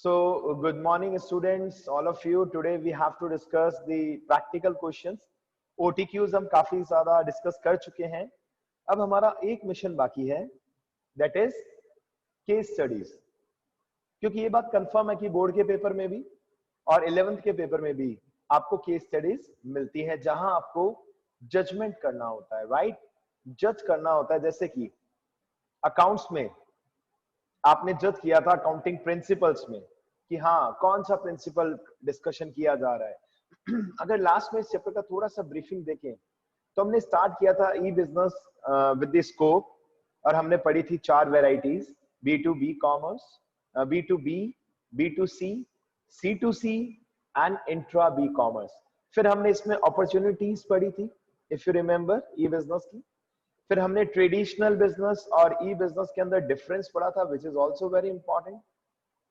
So, good morning, students, all of you. Today we have to discuss the practical questions. OTQs हम काफी ज़्यादा discuss कर चुके हैं. अब हमारा एक मिशन बाकी है, that is case studies. क्योंकि ये बात कंफर्म है कि बोर्ड के पेपर में भी और 11th के पेपर में भी आपको केस स्टडीज मिलती है, जहां आपको जजमेंट करना होता है, राइट? जज करना होता है. जैसे कि अकाउंट्स में आपने जज किया था अकाउंटिंग प्रिंसिपल्स में कि हाँ कौन सा प्रिंसिपल डिस्कशन किया जा रहा है. अगर लास्ट में इस चैप्टर का थोड़ा सा ब्रीफिंग देखें तो हमने स्टार्ट किया था E business with the scope, और हमने पढ़ी थी 4 varieties: B2B commerce, B2B, B2C, C2C and intra B commerce. फिर हमने इसमें अपॉर्चुनिटीज पढ़ी थी, if you remember, E business की. फिर हमने ट्रेडिशनल बिजनेस और ई बिजनेस के अंदर डिफरेंस पढ़ा था, which is also very important.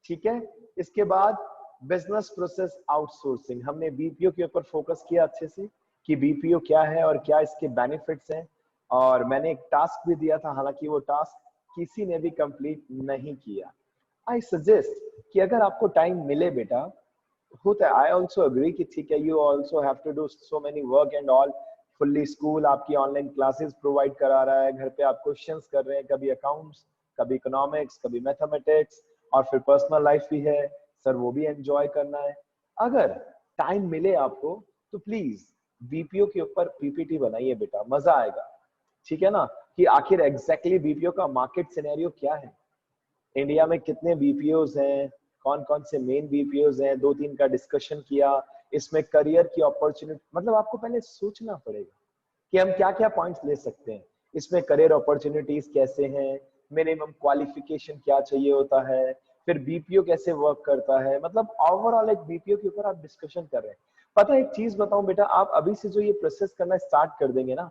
ठीक है. इसके बाद बिजनेस प्रोसेस आउटसोर्सिंग, हमने बीपीओ के ऊपर फोकस किया अच्छे से कि बीपीओ क्या है और क्या इसके बेनिफिट्स हैं. और मैंने एक टास्क भी दिया था, हालांकि वो टास्क किसी ने भी कंप्लीट नहीं किया. आई सजेस्ट कि अगर आपको टाइम मिले बेटा, होता है, आई ऑल्सो अग्री कि ठीक है, you also have to do so many work and all. Fully school आपकी ऑनलाइन क्लासेस प्रोवाइड करा रहा है, घर पे आप क्वेश्चंस कर रहे हैं, कभी अकाउंट्स, कभी इकोनॉमिक्स, कभी मैथमेटिक्स, और फिर पर्सनल लाइफ भी है सर, वो भी एंजॉय करना है. अगर टाइम मिले आपको तो प्लीज बीपीओ के ऊपर पीपीटी बनाइए बेटा, मजा आएगा. ठीक है ना, कि आखिर एग्जैक्टली बीपीओ का मार्केट सिनेरियो क्या है, इंडिया में कितने बीपीओज हैं, कौन कौन से मेन बीपीओज हैं, 2-3 का डिस्कशन किया. इसमें करियर की अपॉर्चुनिटी, मतलब आपको पहले सोचना पड़ेगा कि हम क्या क्या पॉइंट्स ले सकते हैं. इसमें करियर अपॉर्चुनिटीज कैसे हैं, मिनिमम क्वालिफिकेशन क्या चाहिए होता है, फिर बीपीओ कैसे वर्क करता है, मतलब ओवरऑल एक बीपीओ के ऊपर आप डिस्कशन कर रहे हैं. पता है, एक चीज बताऊं बेटा, आप अभी से जो ये प्रोसेस करना स्टार्ट कर देंगे ना,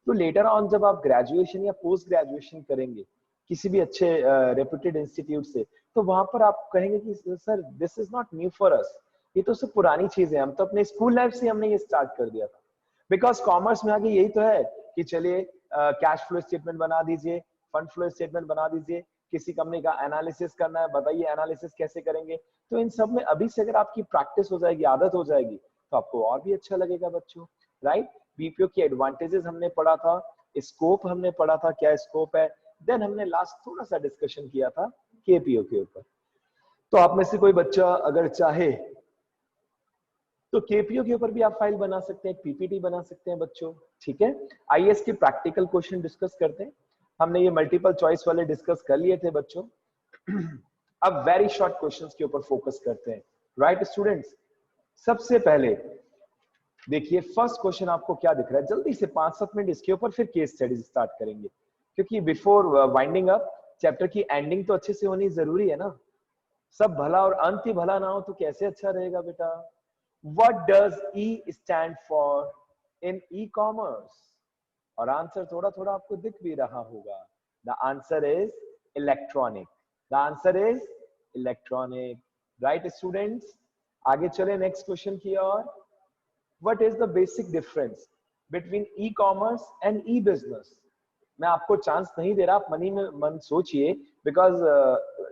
तो लेटर ऑन जब आप ग्रेजुएशन या पोस्ट ग्रेजुएशन करेंगे किसी भी अच्छे रेप्यूटेड इंस्टीट्यूट से, तो वहां पर आप कहेंगे कि sir this is not new for us, ये तो सब पुरानी चीज है, हम तो अपने स्कूल लाइफ से हमने ये स्टार्ट कर दिया था. बिकॉज कॉमर्स में आगे यही तो है कि चलिए कैश फ्लो स्टेटमेंट बना दीजिए, फंड फ्लो स्टेटमेंट बना दीजिए, किसी कंपनी का एनालिसिस करना है, बताइए एनालिसिस कैसे करेंगे. तो इन सब में अभी से अगर आपकी प्रैक्टिस हो जाएगी, आदत हो जाएगी, तो आपको और भी अच्छा लगेगा बच्चों, राइट? बीपीओ की एडवांटेजेस हमने पढ़ा था, स्कोप हमने पढ़ा था, क्या स्कोप है. देन हमने लास्ट थोड़ा सा डिस्कशन किया था केपीओ के ऊपर. तो आप में से कोई बच्चा अगर चाहे तो केपीओ के ऊपर भी आप फाइल बना सकते हैं, पीपीटी बना सकते हैं बच्चों. ठीक है. आईएएस के प्रैक्टिकल क्वेश्चन डिस्कस करते हैं. हमने ये मल्टीपल चॉइस वाले डिस्कस कर लिए थे बच्चों. अब वेरी शॉर्ट क्वेश्चंस के ऊपर फोकस करते हैं, राइट स्टूडेंट्स? सबसे पहले देखिए फर्स्ट क्वेश्चन आपको क्या दिख रहा है, जल्दी से 5-7 मिनट इसके ऊपर, फिर केस स्टडीज स्टार्ट करेंगे, क्योंकि बिफोर वाइंडिंग अप चैप्टर की एंडिंग तो अच्छे से होनी जरूरी है ना. सब भला और अंत ही भला ना हो तो कैसे अच्छा रहेगा बेटा. What does E stand for in e-commerce? और आंसर थोड़ा थोड़ा आपको दिख भी रहा होगा. The answer is electronic. The answer is electronic. Right students? आगे चले नेक्स्ट क्वेश्चन की ओर. What is the basic difference between e-commerce and e-business? मैं आपको चांस नहीं दे रहा, आप मनी में मन सोचिए, बिकॉज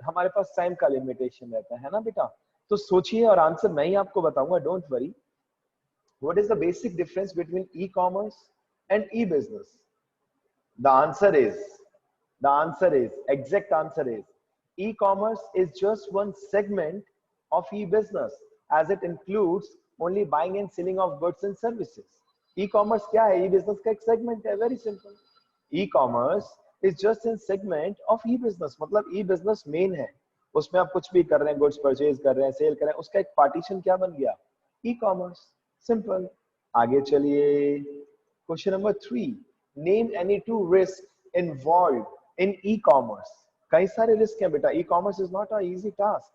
हमारे पास टाइम का लिमिटेशन रहता है ना बेटा. तो सोचिए और आंसर मैं ही आपको बताऊंगा, don't worry. What is the basic difference between E commerce and E business? The answer is exact answer is E commerce is just one segment of E business, as it includes only buying and selling of goods and services. E commerce क्या है? E business का एक segment है, very simple. E commerce is just in segment of E business, मतलब E business main है, उसमें आप कुछ भी कर रहे हैं, गुड्स परचेज कर रहे हैं, सेल कर रहे हैं, उसका एक पार्टीशन क्या बन गया? ई-कॉमर्स. सिंपल. आगे चलिए. Question number 3, name any 2 risk involved in E commerce. कई सारे रिस्क हैं बेटा, E commerce is not a easy task.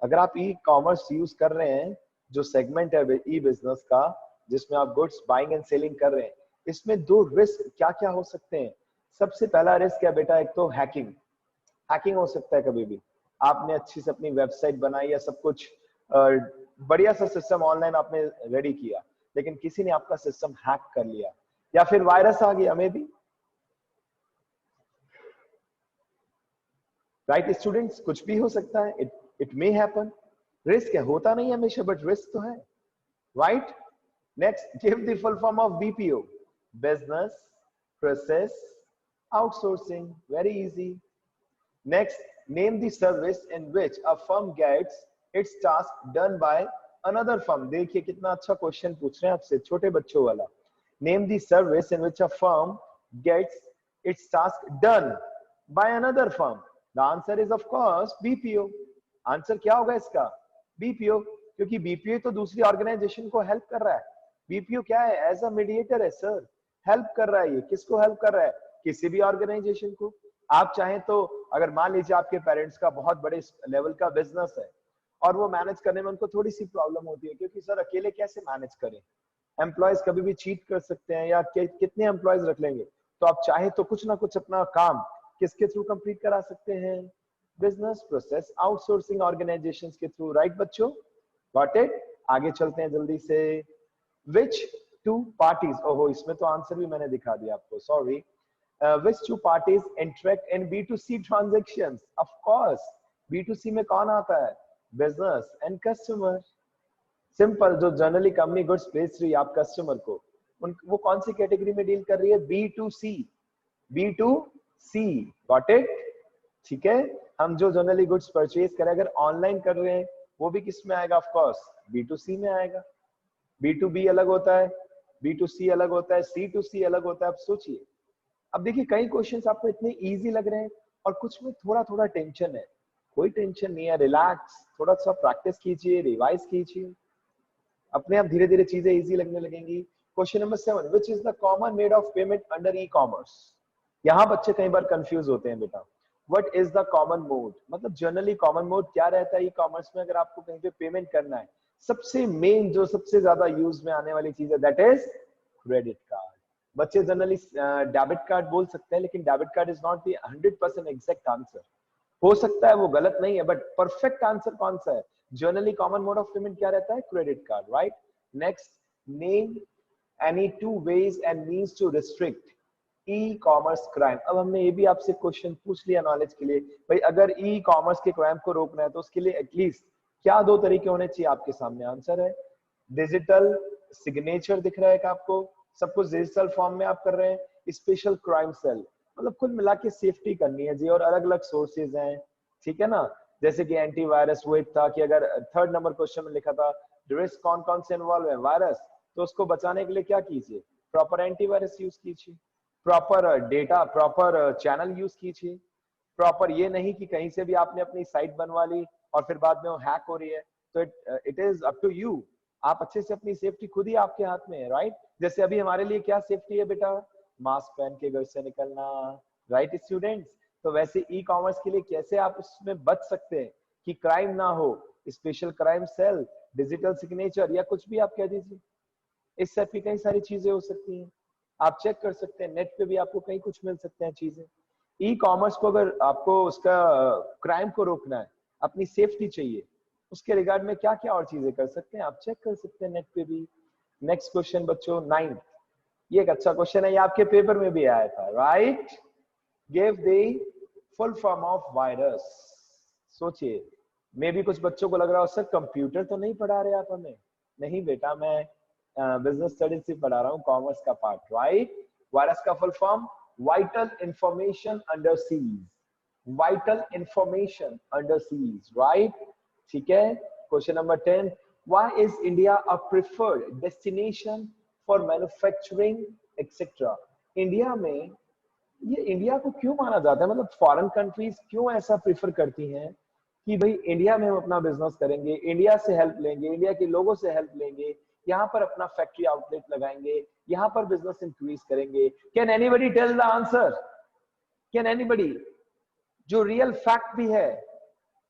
अगर आप ई-कॉमर्स यूज कर रहे हैं, जो सेगमेंट है ई बिजनेस का, जिसमें आप गुड्स बाइंग एंड सेलिंग कर रहे हैं, इसमें 2 रिस्क क्या क्या हो सकते हैं? सबसे पहला रिस्क है बेटा, एक तो हैकिंग. हैकिंग हो सकता है कभी भी. आपने अच्छी से अपनी वेबसाइट बनाई या सब कुछ बढ़िया सा सिस्टम ऑनलाइन आपने रेडी किया, लेकिन किसी ने आपका सिस्टम हैक कर लिया, या फिर वायरस आ गया, मे बी. Right students? कुछ भी हो सकता है, इट मे हैपन. रिस्क है, होता नहीं है हमेशा बट रिस्क तो है, right. Next, give the full form of BPO, business process outsourcing, very easy. Next, name the service in which a firm gets its task done by another firm। देखिए कितना अच्छा क्वेश्चन पूछ रहे हैं आपसे, छोटे बच्चों वाला। Name the service in which a firm gets its task done by another firm। The answer is of course BPO। Answer क्या होगा इसका? BPO, क्योंकि BPO तो दूसरी ऑर्गेनाइजेशन को हेल्प कर रहा है। BPO क्या है? एज अ मीडिएटर है सर, हेल्प कर रहा है। ये किसको हेल्प कर रहा है? किसी भी ऑर्गेनाइजेशन को। आप चाहें तो, अगर मान लीजिए आपके पेरेंट्स का बहुत बड़े लेवल का बिजनेस है और वो मैनेज करने में उनको थोड़ी सी प्रॉब्लम होती है, क्योंकि सर अकेले कैसे मैनेज करें, एम्प्लॉयज कभी भी चीट कर सकते हैं, या कितने एम्प्लॉयज रख लेंगे। तो आप चाहे तो कुछ ना कुछ अपना काम किसके थ्रू कंप्लीट करा सकते हैं? बिजनेस प्रोसेस आउटसोर्सिंग ऑर्गेनाइजेशंस के थ्रू, राइट बच्चों? Got it? आगे चलते हैं जल्दी से। विच टू पार्टीज, ओहो इसमें तो आंसर भी मैंने दिखा दिया आपको, sorry. Which two parties interact in B2C transactions? Of course, B2C में कौन आता है? Business and customer। सिंपल, जो जनरली कंपनी गुड्स बेच रही है आप कस्टमर को, वो कौन सी कैटेगरी में डील कर रही है? B2C। B2C, got it? ठीक है, हम जो जनरली गुड्स परचेज करें अगर ऑनलाइन कर रहे हैं वो भी किस में आएगा? ऑफ कोर्स B2C में आएगा। B2B अलग होता है, B2C अलग होता है, C2C अलग होता है। अब सोचिए, अब देखिए कई क्वेश्चंस आपको इतने इजी लग रहे हैं और कुछ में थोड़ा थोड़ा टेंशन है। कोई टेंशन नहीं है, रिलैक्स, थोड़ा सा प्रैक्टिस कीजिए, रिवाइज कीजिए, अपने आप धीरे धीरे चीजें इजी लगने लगेंगी। Question number 7, which is the common made of payment under e commerce? यहाँ बच्चे कई बार कंफ्यूज होते हैं बेटा। What is the common mode, मतलब जनरली कॉमन मोड क्या रहता है ई कॉमर्स में? अगर आपको कहीं पे पेमेंट करना है, सबसे मेन जो सबसे ज्यादा यूज में आने वाली चीज है दैट इज क्रेडिट कार्ड। बच्चे जनरली डेबिट कार्ड बोल सकते हैं, लेकिन debit card is not the 100% exact answer. हो सकता है वो गलत नहीं है, बट परफेक्ट आंसर कौन सा है? Generally common mode of payment क्या रहता है? Credit card, right. Next, name any two ways and means to restrict E commerce crime. अब हमने ये भी आपसे क्वेश्चन पूछ लिया नॉलेज के लिए, भाई अगर ई कॉमर्स के क्राइम को रोकना है तो उसके लिए एटलीस्ट क्या दो तरीके होने चाहिए? आपके सामने आंसर है। डिजिटल सिग्नेचर दिख रहा है क्या आपको? सब कुछ डिजिटल फॉर्म में आप कर रहे हैं। स्पेशल क्राइम सेल, मतलब कुल मिला के सेफ्टी करनी है जी, और अलग अलग सोर्सेज हैं, ठीक है ना? जैसे कि एंटीवायरस, वो एक था कि अगर थर्ड नंबर क्वेश्चन में लिखा था रिस्क कौन कौन से इन्वॉल्व है, वायरस, तो उसको बचाने के लिए क्या कीजिए? प्रॉपर एंटीवायरस यूज कीजिए, proper data, proper channel use कीजिए, प्रॉपर ये नहीं कि कहीं से भी आपने अपनी साइट बनवा ली और फिर बाद में वो हैक हो रही है। तो it is up to you, आप अच्छे से अपनी सेफ्टी खुद ही आपके हाथ में है, राइट? जैसे अभी हमारे लिए क्या सेफ्टी है बेटा? मास्क पहन के घर से निकलना, राइट स्टूडेंट्स? तो वैसे ई कॉमर्स के लिए कैसे आप उसमें बच सकते हैं कि क्राइम ना हो? Special crime cell, digital signature, या कुछ भी आप कह दीजिए। इस सेट की कई सारी चीजें हो सकती हैं, आप चेक कर सकते हैं, नेट पे भी आपको कहीं कुछ मिल सकते हैं चीजें। ई कॉमर्स को अगर आपको उसका क्राइम को रोकना है, अपनी सेफ्टी चाहिए, उसके रिगार्ड में क्या क्या और चीजें कर सकते हैं आप चेक कर सकते हैं नेट पे भी। नेक्स्ट क्वेश्चन बच्चों 9, ये एक अच्छा क्वेश्चन है, ये आपके पेपर में भी आया था, right? Give the full form of virus. सोचिए, मे भी कुछ बच्चों को लग रहा हो सर कंप्यूटर तो नहीं पढ़ा रहे आप हमें। नहीं बेटा, मैं बिजनेस स्टडीज से पढ़ा रहा हूँ, कॉमर्स का पार्ट, राइट? वायरस का full form vital information under seize, vital information under seize, right? ठीक है। Question number 10, why is India a preferred destination for manufacturing etc? India में, ये इंडिया को क्यों माना जाता है, मतलब फॉरेन कंट्रीज क्यों ऐसा प्रिफर करती हैं कि भाई इंडिया में हम अपना बिजनेस करेंगे, इंडिया से हेल्प लेंगे, इंडिया के लोगों से हेल्प लेंगे, यहाँ पर अपना फैक्ट्री आउटलेट लगाएंगे, यहाँ पर बिजनेस इंक्रीज करेंगे? Can anybody tell the answer? Can anybody, जो रियल फैक्ट भी है?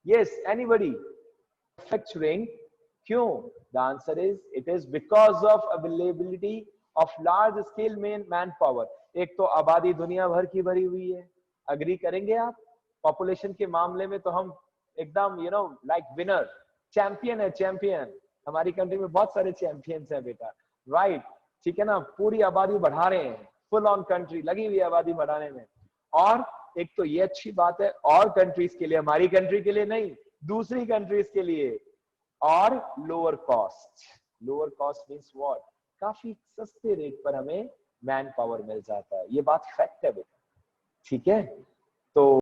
Yes, anybody? मैन्युफैक्चरिंग क्यों? The answer is it is because of availability of large scale man power. एक तो आबादी दुनिया भर की भरी हुई है, अग्री करेंगे आप? पॉपुलेशन के मामले में तो हम एकदम you know like winner, champion है, चैंपियन। हमारी कंट्री में बहुत सारे चैंपियंस हैं बेटा, राइट? ठीक है ना? पूरी आबादी बढ़ा रहे हैं, फुल ऑन कंट्री लगी हुई है आबादी बढ़ाने में। और एक तो ये अच्छी बात है और कंट्रीज के लिए, हमारी कंट्री के लिए नहीं, दूसरी कंट्रीज के लिए और lower cost. Lower cost means what, काफी सस्ते रेट पर हमें मैन पावर मिल जाता है। ये बात फैक्ट है बेटा, ठीक है। तो